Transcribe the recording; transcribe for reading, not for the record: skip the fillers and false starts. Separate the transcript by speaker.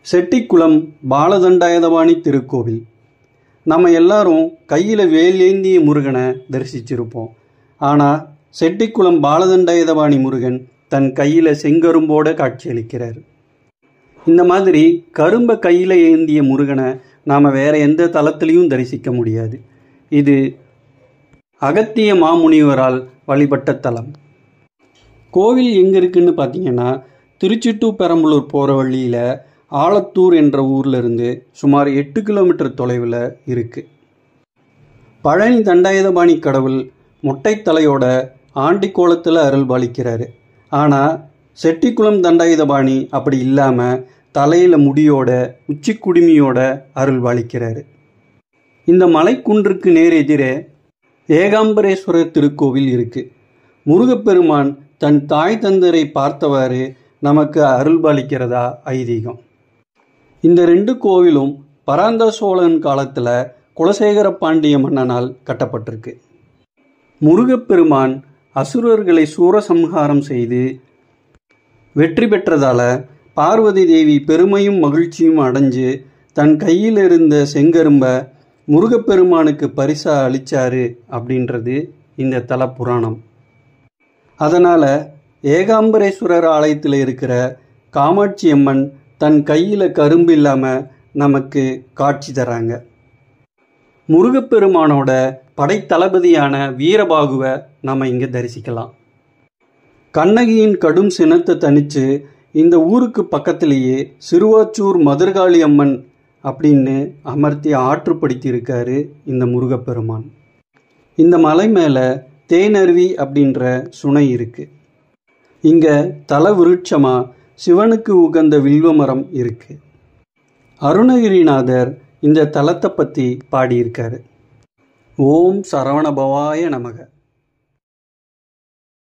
Speaker 1: செட்டிக்குளம் பாலதண்டாயுதபாணி திருக்கோவில். நம்ம எல்லாரும் கையில் வேலேந்திய முருகனை தரிசிச்சிருப்போம். ஆனால் செட்டிக்குளம் பாலதண்டாயுதபாணி முருகன் தன் கையில் செங்கரும்போடு காட்சியளிக்கிறார். இந்த மாதிரி கரும்பை கையில் ஏந்திய முருகனை நாம் வேறு எந்த தலத்திலையும் தரிசிக்க முடியாது. இது அகத்திய மாமுனிவரால் வழிபட்ட தலம். கோவில் எங்கே இருக்குன்னு பார்த்தீங்கன்னா, திருச்சி டு பெரம்பலூர் போகிற வழியில் ஆலத்தூர் என்ற ஊரில் இருந்து சுமார் 8 கிலோமீட்டர் தொலைவில் இருக்குது. பழனி தண்டாயுதபாணி கடவுள் மொட்டைத்தலையோட ஆண்டிக்கோலத்தில் அருள் பாலிக்கிறாரு. ஆனால் செட்டிக்குளம் தண்டாயுதபாணி அப்படி இல்லாமல் தலையில் முடியோட உச்சி குடுமியோட அருள் பாலிக்கிறாரு. இந்த மலைக்குன்றுக்கு நேர் எதிரே ஏகாம்பரேஸ்வரர் திருக்கோவில் இருக்குது. முருகப்பெருமான் தன் தாய் தந்தரை பார்த்தவாறு நமக்கு அருள் பாலிக்கிறதா ஐதீகம். இந்த 2 கோவிலும் பராந்தக சோழன் காலத்தில் குலசேகர பாண்டிய மன்னனால் கட்டப்பட்டிருக்கு. முருகப்பெருமான் அசுரர்களை சூரசம்ஹாரம் செய்து வெற்றி பெற்றதால் பார்வதி தேவி பெருமையும் மகிழ்ச்சியும் அடைஞ்சு தன் கையில் இருந்த செங்கரும்பை முருகப்பெருமானுக்கு பரிசாக அளித்தாரு அப்படின்றது இந்த தல புராணம். அதனால் ஏகாம்பரேஸ்வரர் ஆலயத்தில் இருக்கிற காமாட்சி அம்மன் தன் கையில் கரும்பு இல்லாமல் நமக்கு காட்சி தராங்க. முருகப்பெருமானோட படைத்தளபதியான வீரபாகுவை நம்ம இங்கே தரிசிக்கலாம். கண்ணகியின் கடும் சினத்தை தணித்து இந்த ஊருக்கு பக்கத்திலேயே சிறுவாச்சூர் மதுரகாளி அம்மன் அப்படின்னு அமர்த்தி ஆற்றுப்படுத்தி இருக்காரு இந்த முருகப்பெருமான். இந்த மலை மேலே தேனருவி அப்படின்ற சுனை இருக்குது. இங்கே தல விருட்சமாக சிவனுக்கு உகந்த வில்வமரம் இருக்குது. அருணகிரிநாதர் இந்த தலத்தை பற்றி பாடியிருக்காரு. ஓம் சரவணபவாய நமக.